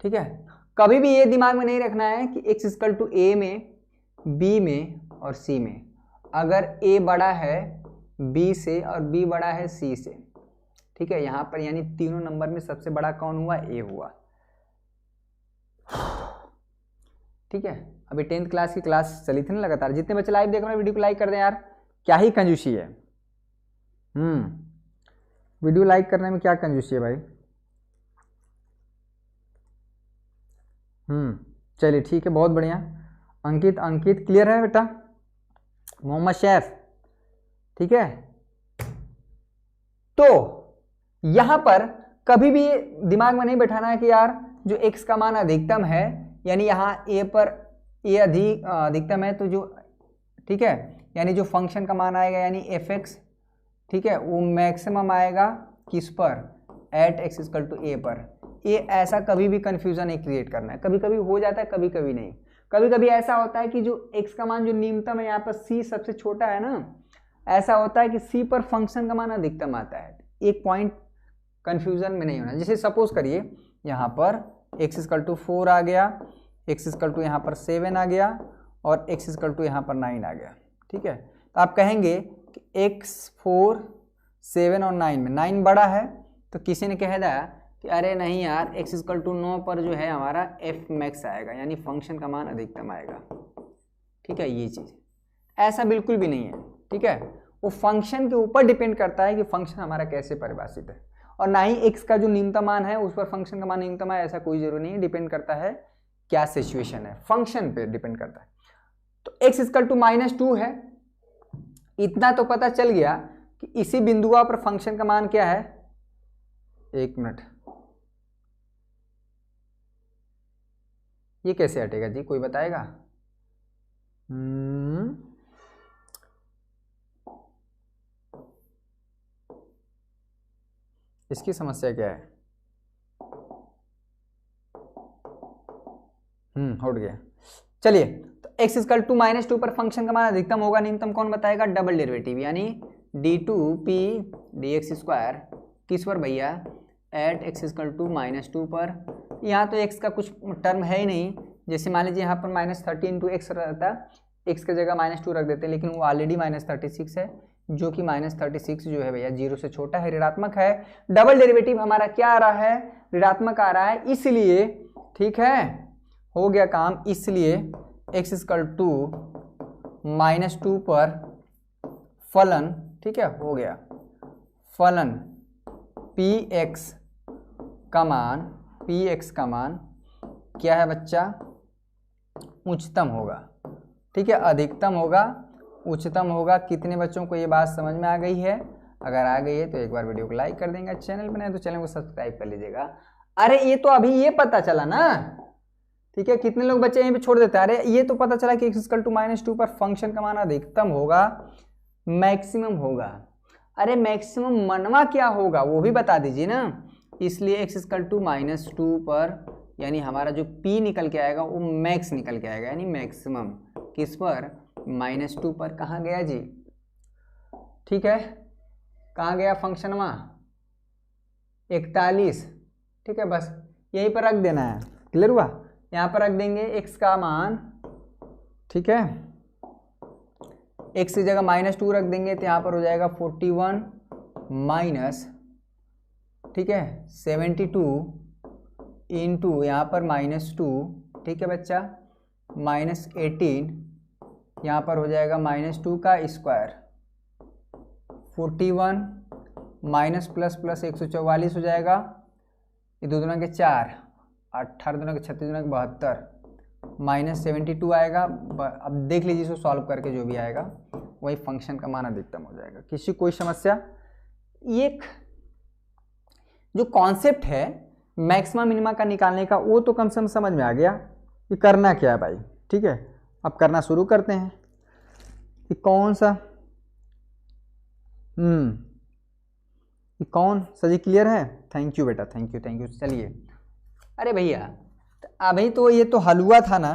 ठीक है। कभी भी ये दिमाग में नहीं रखना है कि एक्स इक्वल टू ए में, बी में और सी में। अगर ए बड़ा है बी से और बी बड़ा है सी से, ठीक है, यहाँ पर यानी तीनों नंबर में सबसे बड़ा कौन हुआ, ए हुआ, ठीक है। अभी 10th क्लास की क्लास चली थी ना लगातार, जितने बच्चे लाइव देख रहे हैं वीडियो को लाइक कर दें यार, क्या ही कंजूसी है। वीडियो लाइक करने में क्या कंजूसी है भाई। चलिए ठीक है, बहुत बढ़िया। अंकित, अंकित क्लियर है बेटा, मोहम्मद शैफ, ठीक है। तो यहां पर कभी भी दिमाग में नहीं बैठाना है कि यार जो x का मान अधिकतम है, यानी यहाँ a पर a अधिकतम है, तो जो, ठीक है, यानी जो फंक्शन का मान आएगा यानी fx, ठीक है, वो मैक्सिमम आएगा किस पर, at x equal to a पर। ये ऐसा कभी भी कंफ्यूजन नहीं क्रिएट करना है, कभी कभी हो जाता है, कभी कभी नहीं। कभी कभी ऐसा होता है कि जो x का मान जो न्यूनतम है यहाँ पर c सबसे छोटा है ना, ऐसा होता है कि c पर फंक्शन का मान अधिकतम आता है। एक पॉइंट कंफ्यूजन में नहीं होना। जैसे सपोज करिए यहाँ पर x इक्वल टू 4 आ गया, x इक्वल टू यहाँ पर 7 आ गया और x इक्वल टू यहाँ पर 9 आ गया, ठीक है। तो आप कहेंगे कि x 4 7 और 9 में 9 बड़ा है, तो किसी ने कह दिया कि अरे नहीं यार x इक्वल टू 9 पर जो है हमारा f मैक्स आएगा, यानी फंक्शन का मान अधिकतम आएगा, ठीक है। ये चीज़ ऐसा बिल्कुल भी नहीं है, ठीक है। वो फंक्शन के ऊपर डिपेंड करता है कि फंक्शन हमारा कैसे परिभाषित है, और ना ही x का जो न्यूनतम मान है उस पर फंक्शन का मान न्यूनतम है, ऐसा कोई जरूरी नहीं है। डिपेंड करता है क्या सिचुएशन है, फंक्शन पे डिपेंड करता है। तो x इक्वल टू -2 है, इतना तो पता चल गया कि इसी बिंदुआ पर फंक्शन का मान क्या है। एक मिनट, ये कैसे हटेगा जी, कोई बताएगा। इसकी समस्या क्या है। हट गया। चलिए, तो x इक्वल टू -2 पर फंक्शन का मान अधिकतम होगा, न्यूनतम कौन बताएगा, डबल डेरिवेटिव, यानी d2p dx स्क्वायर किस पर भैया, एट x इक्वल टू -2 पर। यहाँ तो x का कुछ टर्म है ही नहीं, जैसे मान लीजिए यहाँ पर -30 इंटू एक्स रहता, x की जगह -2 रख देते हैं, लेकिन वो ऑलरेडी -36 है, जो कि -36 जो है भैया 0 से छोटा है, ऋणात्मक है। डबल डेरिवेटिव हमारा क्या आ रहा है, ऋणात्मक आ रहा है, इसलिए ठीक है, हो गया काम। इसलिए x इक्वल टू -2 पर फलन, ठीक है, हो गया फलन px का मान क्या है बच्चा, उच्चतम होगा, ठीक है, अधिकतम होगा, उच्चतम होगा। कितने बच्चों को ये बात समझ में आ गई है? अगर आ गई है तो एक बार वीडियो को लाइक कर देंगे, चैनल पर नए तो चैनल को सब्सक्राइब कर लीजिएगा। अरे ये तो अभी ये पता चला ना, ठीक है। कितने लोग बच्चे यहीं पे छोड़ देते हैं, अरे ये तो पता चला कि x इक्वल टू -2 पर फंक्शन का मान अधिकतम होगा, मैक्सिमम होगा। अरे मैक्सिमम मनवा क्या होगा वो भी बता दीजिए ना। इसलिए x इक्वल टू -2 पर यानी हमारा जो p निकल के आएगा वो मैक्स निकल के आएगा, यानी मैक्सिमम किस पर, -2 पर। कहाँ गया जी, ठीक है, कहाँ गया फंक्शन वहाँ 41, ठीक है। बस यहीं पर रख देना है। क्लियर हुआ? यहाँ पर रख देंगे x का मान, ठीक है, x की जगह -2 रख देंगे तो यहाँ पर हो जाएगा 41 माइनस, ठीक है, 72 इंटू यहाँ पर -2, ठीक है बच्चा, -18, यहाँ पर हो जाएगा -2 का स्क्वायर, 41 माइनस प्लस प्लस 144 हो जाएगा, ये 2 दूना के 4, 18 दूना के 36 दूना के 72, -72 आएगा। अब देख लीजिए इसको सॉल्व करके जो भी आएगा वही फंक्शन का मान अधिकतम हो जाएगा। किसी कोई समस्या? एक जो कॉन्सेप्ट है मैक्सिमम मिनिमा का निकालने का वो तो कम से कम समझ में आ गया कि करना क्या है भाई, ठीक है। अब करना शुरू करते हैं कि कौन सा ये कौन सा जी क्लियर है? थैंक यू बेटा, थैंक यू। चलिए, अरे भैया अभी तो ये तो हलवा था ना,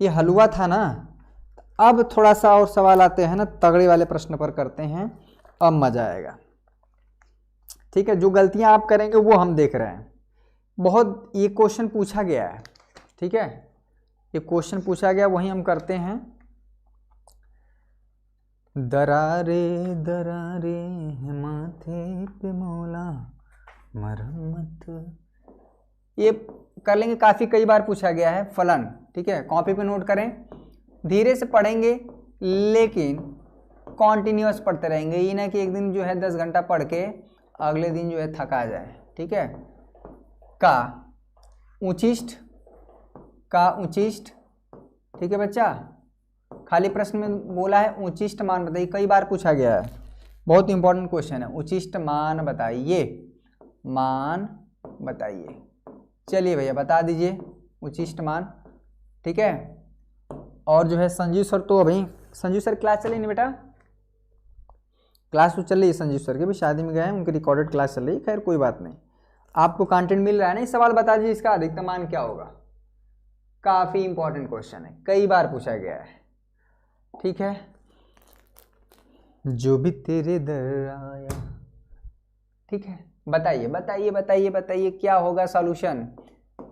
ये हलवा था ना, अब थोड़ा सा और सवाल आते हैं ना, तगड़े वाले प्रश्न पर करते हैं, अब मजा आएगा, ठीक है। जो गलतियां आप करेंगे वो हम देख रहे हैं। बहुत ये क्वेश्चन पूछा गया है, ठीक है, ये क्वेश्चन पूछा गया वही हम करते हैं। दरारे दरारे माथे पे मौला मरम्मत, ये कर लेंगे, काफ़ी कई बार पूछा गया है फलन, ठीक है। कॉपी पे नोट करें, धीरे से पढ़ेंगे लेकिन कॉन्टिन्यूअस पढ़ते रहेंगे, ये ना कि एक दिन जो है 10 घंटा पढ़ के अगले दिन जो है थका जाए, ठीक है। का उचिष्ट, ठीक है बच्चा, खाली प्रश्न में बोला है उचिष्ट मान बताइए, कई बार पूछा गया है, बहुत इंपॉर्टेंट क्वेश्चन है। उचिष्ट मान बताइए, मान बताइए। चलिए भैया बता दीजिए उचिष्ट मान, ठीक है। और जो है संजीव सर, तो अभी संजीव सर क्लास चली नहीं बेटा? क्लास तो चल रही है, संजीव सर के भी शादी में गए हैं, उनकी रिकॉर्डेड क्लास चल रही है, खैर कोई बात नहीं। आपको कंटेंट मिल रहा है ना। इस सवाल बता दीजिए इसका अधिकतम मान क्या होगा। काफ़ी इंपॉर्टेंट क्वेश्चन है, कई बार पूछा गया है, ठीक है। जो भी तेरे दर आया, ठीक है, बताइए बताइए बताइए बताइए क्या होगा सॉल्यूशन।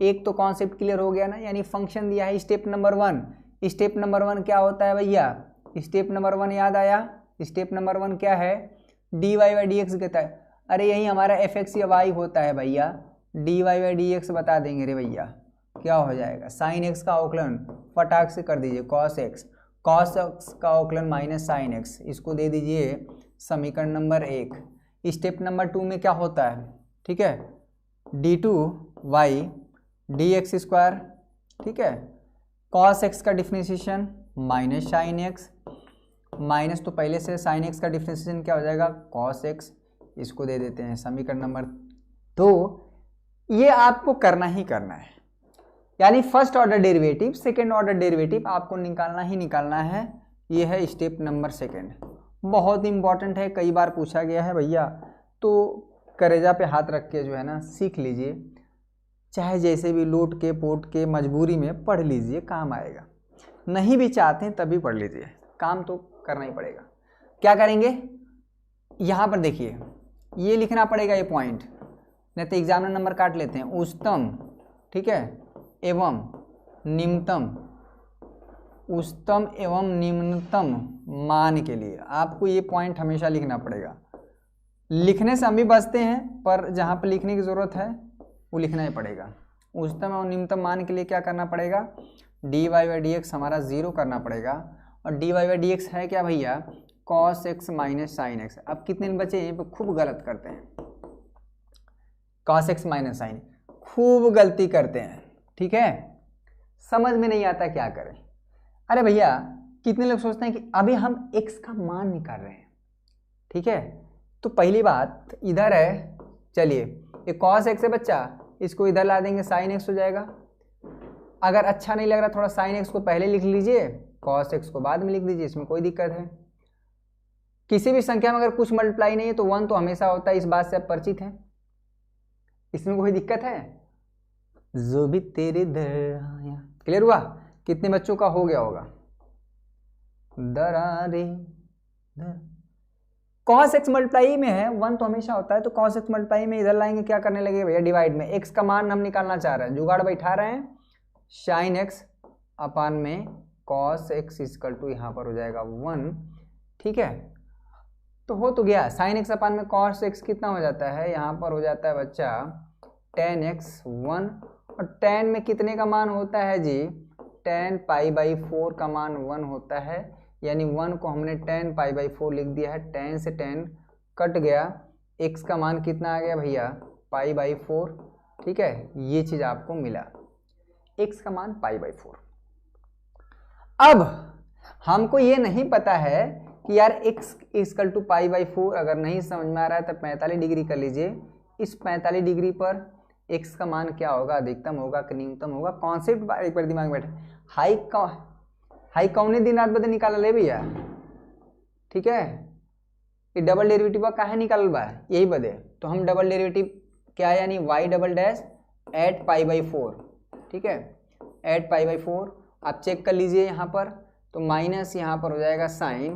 एक तो कॉन्सेप्ट क्लियर हो गया ना, यानी फंक्शन दिया है स्टेप नंबर 1। स्टेप नंबर 1 क्या होता है भैया? स्टेप नंबर 1 याद आया? स्टेप नंबर 1 क्या है? dy बाई डी एक्स कहता है। अरे यही हमारा fx या y होता है भैया, dy बाई डी एक्स बता देंगे रे भैया, क्या हो जाएगा? साइन x का अवकलन फटाक से कर दीजिए cos x का अवकलन माइनस साइन x, इसको दे दीजिए समीकरण नंबर 1। स्टेप नंबर 2 में क्या होता है, ठीक है, d2y dx स्क्वायर, ठीक है, cos x का differentiation minus sine x, minus तो पहले से साइन x का डिफरेंशिएशन क्या हो जाएगा? cos x, इसको दे देते हैं समीकरण नंबर 2। ये आपको करना ही करना है, यानी first order derivative, second order derivative आपको निकालना ही निकालना है। ये है स्टेप नंबर 2, बहुत इंपॉर्टेंट है, कई बार पूछा गया है भैया, तो करेजा पे हाथ रख के जो है ना सीख लीजिए, चाहे जैसे भी लोट के पोट के मजबूरी में पढ़ लीजिए, काम आएगा। नहीं भी चाहते हैं तभी पढ़ लीजिए, काम तो करना ही पड़ेगा। क्या करेंगे यहाँ पर देखिए, ये लिखना पड़ेगा ये पॉइंट, नहीं तो एग्जामिनर नंबर काट लेते हैं। उच्चतम, ठीक है, एवं निम्नतम, उच्चतम एवं निम्नतम मान के लिए आपको ये पॉइंट हमेशा लिखना पड़ेगा। लिखने से हम भी बचते हैं, पर जहाँ पर लिखने की ज़रूरत है वो लिखना ही पड़ेगा। उच्चतम एवं निम्नतम मान के लिए क्या करना पड़ेगा? dy बाई डी एक्स हमारा 0 करना पड़ेगा, और dy बाई डी एक्स है क्या भैया? cos x minus sine x. अब कितने बचे हैं, खूब गलत करते हैं, cos x माइनस साइन, खूब गलती करते हैं, ठीक है, समझ में नहीं आता क्या करें। अरे भैया कितने लोग सोचते हैं कि अभी हम x का मान निकाल रहे हैं, ठीक है, तो पहली बात इधर है, चलिए ये cos x है बच्चा, इसको इधर ला देंगे साइन x हो जाएगा। अगर अच्छा नहीं लग रहा थोड़ा साइन x को पहले लिख लीजिए, cos x को बाद में लिख दीजिए, इसमें कोई दिक्कत है। किसी भी संख्या में अगर कुछ मल्टीप्लाई नहीं है तो 1 तो हमेशा होता है, इस बात से आप परिचित हैं, इसमें कोई दिक्कत है? जो भी तेरे दर आया, क्लियर हुआ? कितने बच्चों का हो गया होगा? दरारे दर, cos x मल्टीप्लाई में है 1 तो हमेशा होता है, तो cos x मल्टीप्लाई में इधर लाएंगे, क्या करने लगे भैया डिवाइड में, x का मान हम निकालना चाह रहे हैं, जुगाड़ बैठा रहे हैं, sin x अपान में cos x इक्वल टू यहाँ पर हो जाएगा 1, ठीक है। तो हो तो गया, sin x अपान में cos x कितना हो जाता है, यहाँ पर हो जाता है बच्चा tan x 1, और tan में कितने का मान होता है जी, tan π/4 का मान 1 होता है, यानी 1 को हमने tan π/4 लिख दिया है, tan से tan कट गया, x का मान कितना आ गया भैया π/4, ठीक है, ये चीज़ आपको मिला, x का मान π/4। अब हमको ये नहीं पता है कि यार x इक्वल टू π/4, अगर नहीं समझ में आ रहा है तो 45 डिग्री कर लीजिए, इस 45 डिग्री पर x का मान क्या होगा, अधिकतम होगा कि न्यूनतम होगा, कॉन्सेप्ट एक बार दिमाग में बैठे। हाई कौने दिन रात बदे निकाला ले भैया, ठीक है, ये डबल डेरिवेटिव का है निकाल बा यही बदे, तो हम डबल डेरिवेटिव क्या है, यानी y डबल डैश एट π/4, ठीक है, एट π/4 आप चेक कर लीजिए यहाँ पर, तो माइनस यहाँ पर हो जाएगा साइन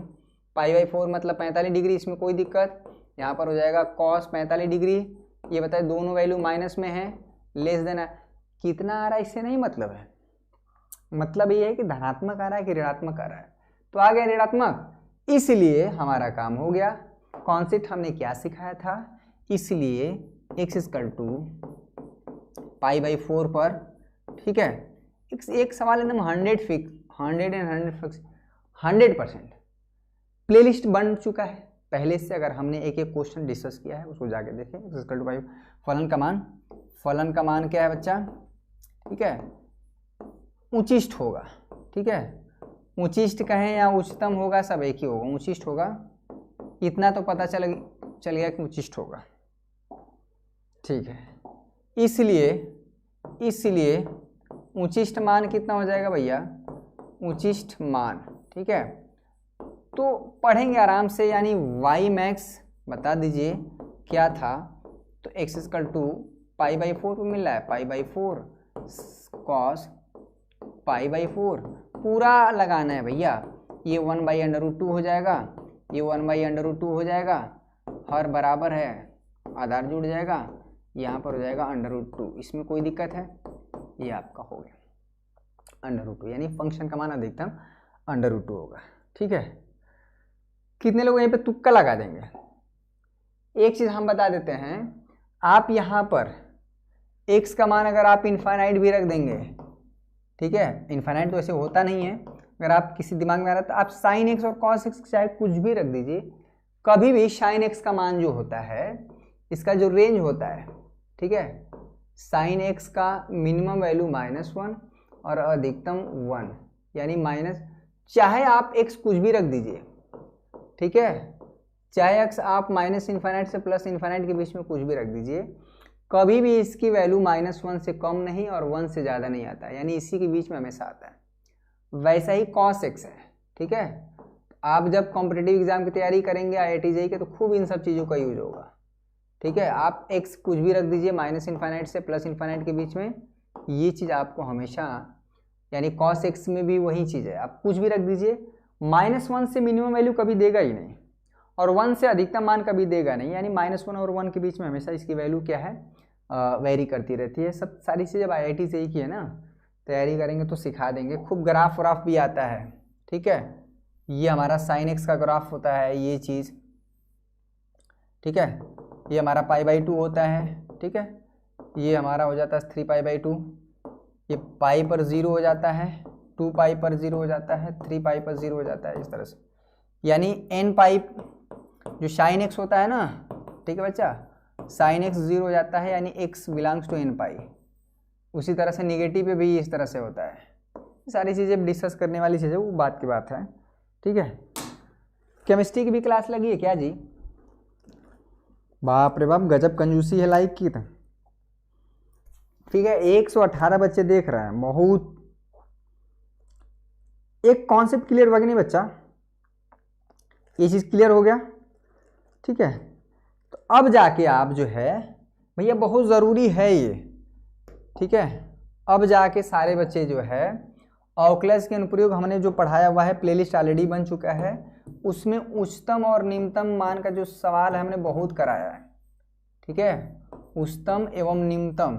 π/4 मतलब 45 डिग्री, इसमें कोई दिक्कत, यहाँ पर हो जाएगा कॉस 45 डिग्री, ये बताए दोनों वैल्यू माइनस में है, लेस देना कितना आ रहा है इससे नहीं मतलब है, मतलब ये है कि धनात्मक आ रहा है कि ऋणात्मक आ रहा है, तो आ गया ऋणात्मक, इसलिए हमारा काम हो गया। कॉन्सेप्ट हमने क्या सिखाया था, इसलिए x इक्वल टू π/4 पर, ठीक है, एक सवाल एकदम 100% प्लेलिस्ट बन चुका है पहले से, अगर हमने एक एक क्वेश्चन डिस्कस किया है उसको जाके देखें। x इक्वल टू पाई, फलन का मान क्या है बच्चा, ठीक है, उचिष्ट होगा, ठीक है, उचिष्ट कहें या उच्चतम होगा सब एक ही होगा, उचिष्ट होगा, इतना तो पता चल गया कि उचिष्ट होगा, ठीक है, इसलिए उचिष्ट मान कितना हो जाएगा भैया, उचिष्ट मान, ठीक है, तो पढ़ेंगे आराम से, यानी y मैक्स बता दीजिए क्या था, तो x इक्वल टू π/4 पे मिल रहा है, π/4 cos π/4 पूरा लगाना है भैया, ये 1/√2 हो जाएगा, ये 1/√2 हो जाएगा, हर बराबर है, आधार जुड़ जाएगा, यहाँ पर हो जाएगा √2, इसमें कोई दिक्कत है, ये आपका हो गया √2, यानी फंक्शन का मान अधिकतम √2 होगा, ठीक है। कितने लोग यहाँ पे तुक्का लगा देंगे, एक चीज़ हम बता देते हैं, आप यहाँ पर x का मान अगर आप इनफाइनाइट भी रख देंगे, ठीक है, इनफाइनाइट तो ऐसे होता नहीं है, अगर आप किसी दिमाग में आ रहा है तो आप sin x और cos x चाहे कुछ भी रख दीजिए, कभी भी sin x का मान जो होता है, इसका जो रेंज होता है, ठीक है, sin x का मिनिमम वैल्यू -1 और अधिकतम 1, यानी माइनस, चाहे आप x कुछ भी रख दीजिए, ठीक है, चाहे x आप -∞ से +∞ के बीच में कुछ भी रख दीजिए, कभी भी इसकी वैल्यू -1 से कम नहीं और 1 से ज़्यादा नहीं आता है, यानी इसी के बीच में हमेशा आता है। वैसा ही cos x है, ठीक है, आप जब कॉम्पिटिटिव एग्जाम की तैयारी करेंगे IIT JEE के, तो खूब इन सब चीज़ों का यूज होगा, ठीक है, आप x कुछ भी रख दीजिए -∞ से +∞ के बीच में, ये चीज़ आपको हमेशा, यानी cos x में भी वही चीज़ है, आप कुछ भी रख दीजिए, -1 से मिनिमम वैल्यू कभी देगा ही नहीं और 1 से अधिकतम मान कभी देगा नहीं, यानी -1 और 1 के बीच में हमेशा इसकी वैल्यू क्या है, वेरी करती रहती है। सब सारी चीज़ें जब IIT JEE की है ना, तैयारी करेंगे तो सिखा देंगे, खूब ग्राफ व्राफ भी आता है, ठीक है, ये हमारा sin x का ग्राफ होता है, ये चीज़, ठीक है, ये हमारा π/2 होता है, ठीक है, ये हमारा हो जाता है 3π/2, ये पाई पर 0 हो जाता है, 2π पर 0 हो जाता है, 3π पर 0 हो जाता है, इस तरह से, यानी nπ जो sin x होता है ना, ठीक है बच्चा, sin x 0 हो जाता है, यानी x बिलोंग्स टू nπ, उसी तरह से निगेटिव पे भी इस तरह से होता है, सारी चीज़ें डिस्कस करने वाली चीज़ें वो बात की बात है, ठीक है। केमिस्ट्री की भी क्लास लगी है क्या जी, बाप रे बाप गजब कंजूसी है लाइक की, तो ठीक है, 118 बच्चे देख रहे हैं, बहुत, एक कॉन्सेप्ट क्लियर हुआ कि नहीं बच्चा, ये चीज़ क्लियर हो गया, ठीक है, तो अब जाके आप जो है भैया बहुत ज़रूरी है ये, ठीक है, अब जाके सारे बच्चे जो है ऑक्लस के अनुप्रयोग हमने जो पढ़ाया हुआ है, प्लेलिस्ट ऑलरेडी बन चुका है, उसमें उच्चतम और निम्नतम मान का जो सवाल है हमने बहुत कराया है, ठीक है। उच्चतम एवं निम्नतम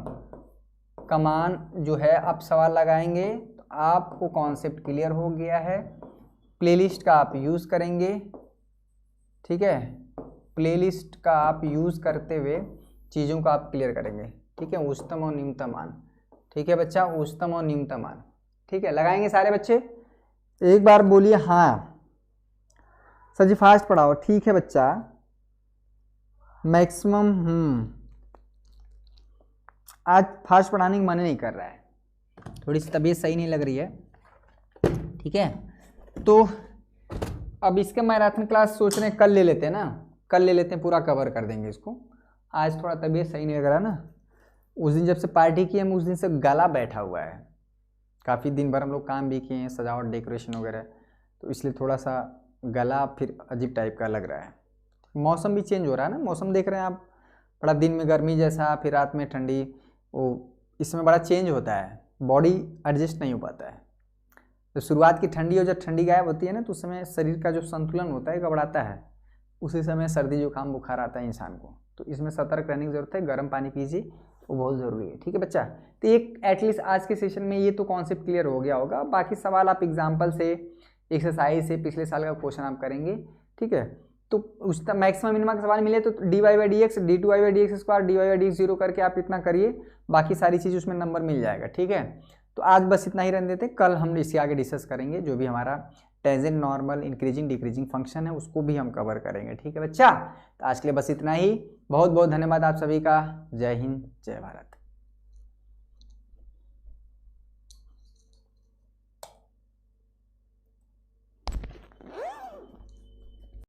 का मान जो है आप सवाल लगाएंगे तो आपको कॉन्सेप्ट क्लियर हो गया है। प्लेलिस्ट का आप यूज़ करेंगे, ठीक है। प्लेलिस्ट का आप यूज़ करते हुए चीज़ों को आप क्लियर करेंगे, ठीक है। उच्चतम और निम्नतम मान, ठीक है बच्चा, उच्चतम और निम्नतम मान, ठीक है। लगाएंगे सारे बच्चे, एक बार बोलिए हाँ। सर जी फास्ट पढ़ाओ, ठीक है बच्चा। मैक्सिमम आज फास्ट पढ़ाने की मन नहीं कर रहा है, थोड़ी सी तबीयत सही नहीं लग रही है, ठीक है। तो अब इसका मैराथन क्लास सोच रहे हैं कल ले लेते हैं ना, कल ले लेते हैं, पूरा कवर कर देंगे इसको। आज थोड़ा तबीयत सही नहीं लग रहा ना, उस दिन जब से पार्टी की हम उस दिन से गला बैठा हुआ है, काफ़ी दिन भर हम लोग काम भी किए हैं, सजावट डेकोरेशन वगैरह, तो इसलिए थोड़ा सा गला फिर अजीब टाइप का लग रहा है। मौसम भी चेंज हो रहा है ना, मौसम देख रहे हैं आप, बड़ा दिन में गर्मी जैसा, फिर रात में ठंडी, वो इसमें बड़ा चेंज होता है, बॉडी एडजस्ट नहीं हो पाता है। तो शुरुआत की ठंडी और जब ठंडी गायब होती है ना, तो उस समय शरीर का जो संतुलन होता है गड़बड़ाता है, उसी समय सर्दी जुकाम बुखार आता है इंसान को। तो इसमें सतर्क रहने की जरूरत है, गर्म पानी पीजिए, वो बहुत ज़रूरी है, ठीक है बच्चा। तो एक एटलीस्ट आज के सेशन में ये तो कॉन्सेप्ट क्लियर हो गया होगा। बाकी सवाल आप एग्जाम्पल से, एक्सरसाइज से, पिछले साल का क्वेश्चन आप करेंगे, ठीक है। तो उस मैक्सिमम मिनिमम का सवाल मिले तो dy/dx, d2y/dx² dy/dx 0 करके आप इतना करिए, बाकी सारी चीज़ उसमें नंबर मिल जाएगा, ठीक है। तो आज बस इतना ही रहने देते, कल हम इसके आगे डिस्कस करेंगे, जो भी हमारा tangent, normal, increasing decreasing function है उसको भी हम कवर करेंगे, ठीक है बच्चा। तो आज के लिए बस इतना ही, बहुत बहुत धन्यवाद आप सभी का। जय हिंद, जय भारत।